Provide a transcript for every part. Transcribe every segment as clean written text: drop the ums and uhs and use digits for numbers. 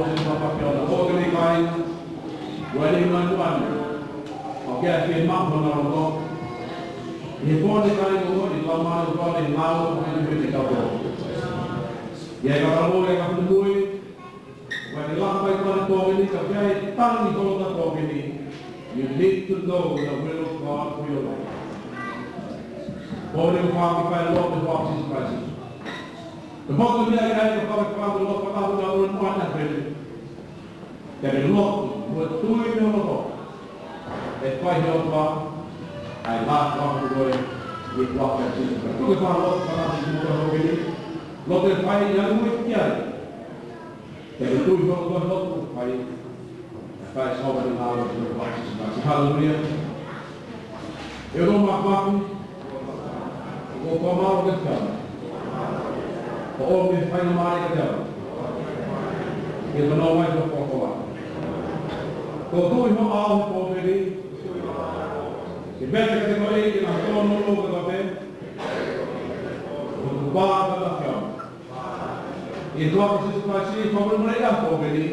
se papapiona. Hoga ni kai, wale manuan. Oke, ke mampu na rodo. Ni pone kai ko ni lama ko ni ngau ni ni ka bo. Ya ka ramo ka pului. Wale lampai ko ni ko ni ka kai tangi ko na ko ni. You need to know the will of God for your life. Pone ko pa kai lo ni ko si Christ. The book of the guy who got a lot of other one of them. There is a lot, but 2 million of them. They fight your block. I laugh on the way with block that system. I took a lot of them. Lot of fighting young with Kiari. There is 2 million of them fighting. Fight somebody now with the boxes. Hallelujah. You don't want to go come out with God. O me fai no mare ka tau. Ke tono mai ko ko. Ko tu ho au ko veri. Ke bete ka ko e ke na tono no ko ka be. Ko ba ka la ka. E do ko se ka si ko mo re ka ko veri.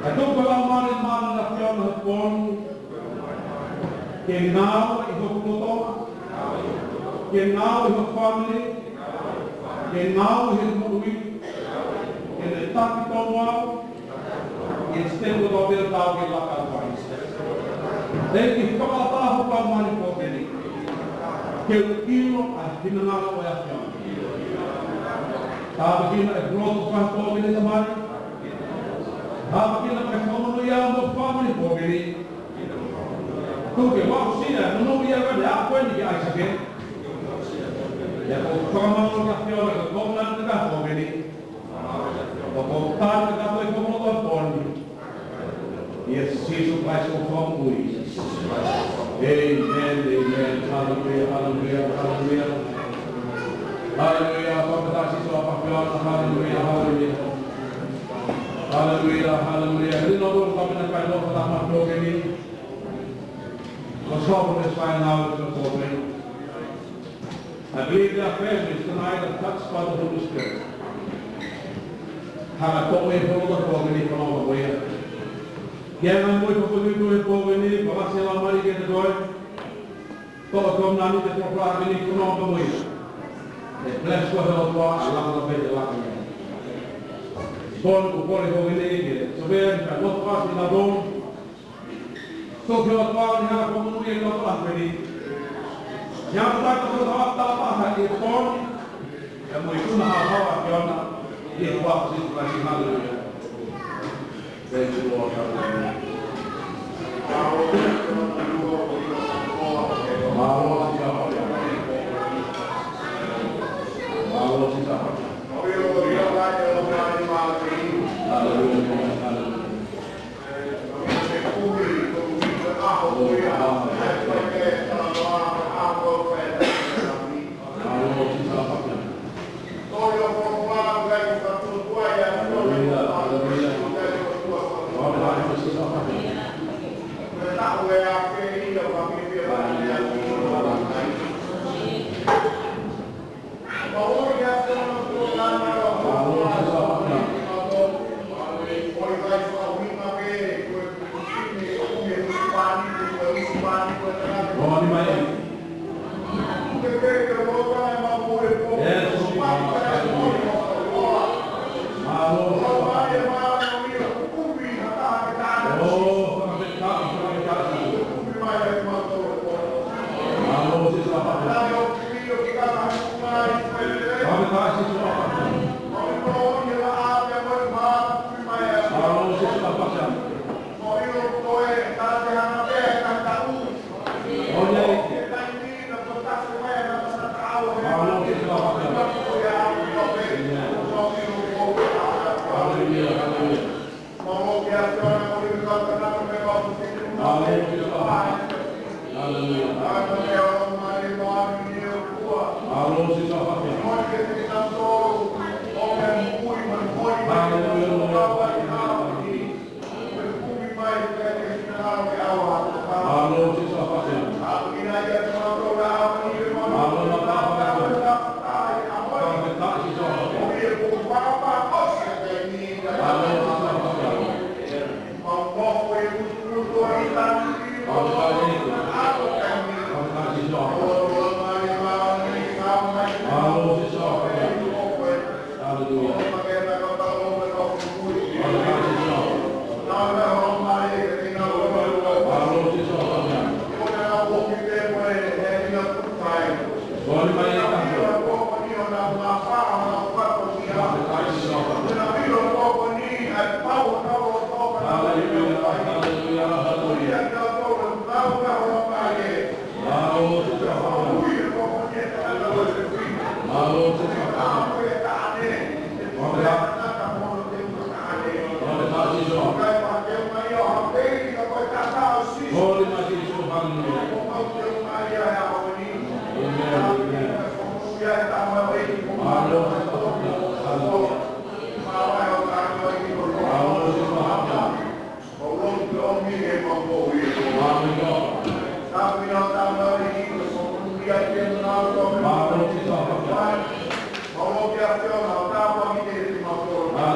A tu ko la mare na ka na pon. Ke nao e ko to. Ke nao e ko family. Ke ngau he mui, ke ne taki tonga, ke stego do bel tau ke laka wais. Dei ki whakatahu ka mani ko keni. Ke ukino a hinanganga o yakiana. Tāpa kina e broto whako keni ka mani. Tāpa kina e whamanu ia mo whamani ko keni. Kuke wau sina, nunu ia rade a koeni ki aisake. Ya ko whakamano ka whiora ka kōna te ka hōgeni. O ko tāne ka toi komono ka pōni. Yes, Jesus Christ will come with us. Amen, amen. Hallelujah, hallelujah, hallelujah. Hallelujah, whakatasi so apapioana. Hallelujah, hallelujah. Hallelujah, hallelujah. Rino tōru kamina kai loka ta mahōgeni. The sovereign is fine now with the sovereign. I believe there are families tonight are touched by the Holy Spirit. Hanga tō e holo da kōgeni whanau a wea. Kia ngā mui whakunitu e kōgeni, whakase la mari ke te doi. Tō a tōm nani te tōprāgeni whanau a wea. E bless ko heo toa a langa da pete laka mea. Tōnu ku kore kōgeni ke sawea ni kai lotu pāsi na dōn. Tō kio toa ni hanga kōmunu e lotu lakweni. Yang tak terdapat apa di pon, yang itu mahawa kiona di waktu situasi haleluya. Thank you Lord, haleluya.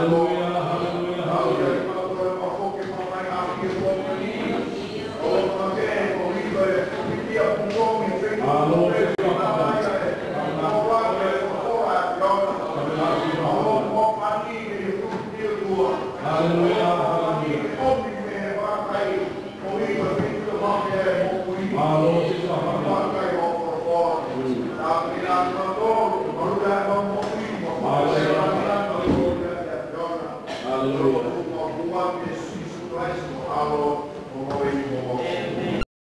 Hallelujah.